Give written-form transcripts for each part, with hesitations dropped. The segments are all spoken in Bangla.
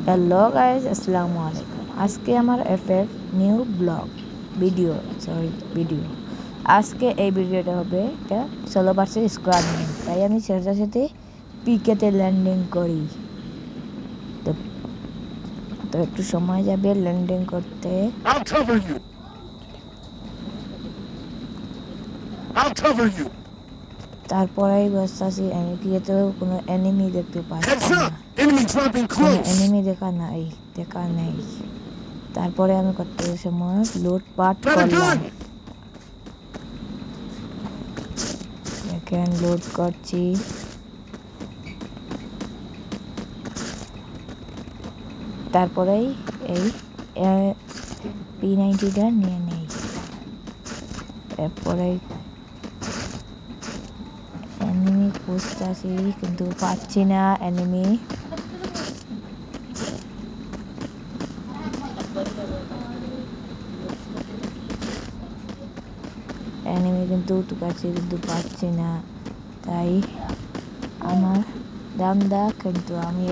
হ্যালো গাইজ, আসসালামু আলাইকুম। আজকে আমার এফএফ নিউ ব্লগ ভিডিও। আজকে এই ভিডিওটা হবে একটা সোলো ভার্সেস স্কোয়াড গেম। তাই আমি সেটার সাথে পিকেতে ল্যান্ডিং করি। তো একটু সময় যাবে ল্যান্ডিং করতে। তারপরেই বসতেছি, আমি কি তো কোনো এনিমি দেখতে পাচ্ছি না, কোনো এনিমি দেখা নেই। তারপরে আমি করতে সময় লুটপাট করলাম। দেখেন লুট করছি। তারপরেই এই P90টা নিয়ে নেই। এরপরে এনিমি খুঁজতেছি কিন্তু পাচ্ছি না এনিমি। কিন্তু টুকাচ্ছি কিন্তু পাচ্ছি না। তাই আমার দামদা, কিন্তু আমি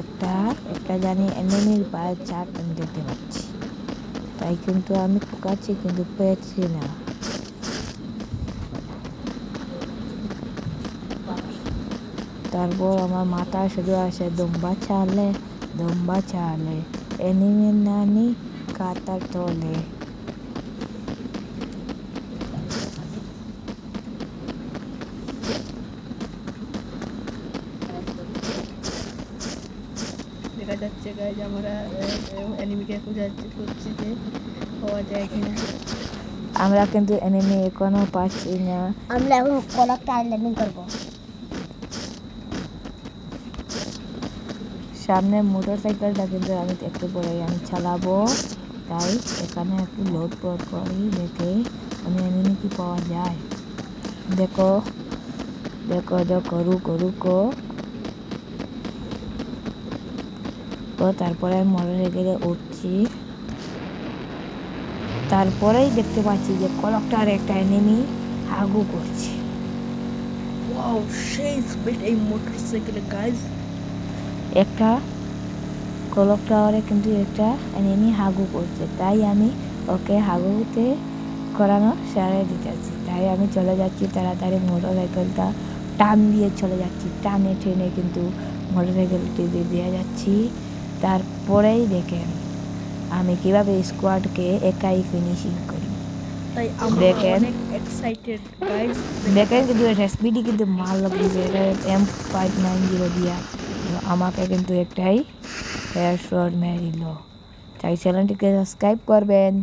একটা জানি এনিমির পায়ে চার দেখতে পাচ্ছি। তাই কিন্তু আমি টুকাচ্ছি কিন্তু পেয়েছি না। তারপর আমার মাথায় শুধু আসে দম্বা চালে এনিমির নানি কাতার তলে। দেখা যাচ্ছে গাইজ আমরা এনিমিকে খুঁজছি যে পাওয়া যায় কিনা। আমরা কিন্তু এনিমি এখনো পাচ্ছি না। আমরা এখন কলাকটা ল্যান্ডিং করব। সামনে মোটরসাইকেলটা কিন্তু আমি একটু পরে আমি চালাবো। তাই এখানে একটু লোড করি, দেখে আমি এনিমি কি পাওয়া যায়। দেখো রুকো। তারপরে আমি মোটরসাইকেলে উঠছি। তারপরেই দেখতে পাচ্ছি যে কলকটার একটা এনিমি হাগু করছে। ওয়াও, সেই স্পিড এই মোটরসাইকেলে গাইজ। একটা কলক টাওয়ারে কিন্তু একটা এনিমি হাগু করছে। তাই আমি ওকে হাগুতে করানো সারিয়ে দিতেছি। তাই আমি চলে যাচ্ছি তাড়াতাড়ি, মোটরসাইকেলটা টান দিয়ে চলে যাচ্ছি। টানে টেনে কিন্তু মোটরসাইকেলটি দিয়ে যাচ্ছি। তারপরেই দেখেন আমি কিভাবে স্কোয়াডকে একাই ফিনিশিং করি। তাই আমরা অনেক এক্সাইটেড গাইজ। দেখেন কিন্তু এটা স্পিডি কিন্তু মাল লাগছে। এটা M590 দিয়া আমাকে কিন্তু একটাই হেডশট মেরে দিল। তাই চ্যানেলটিকে সাবস্ক্রাইব করবেন।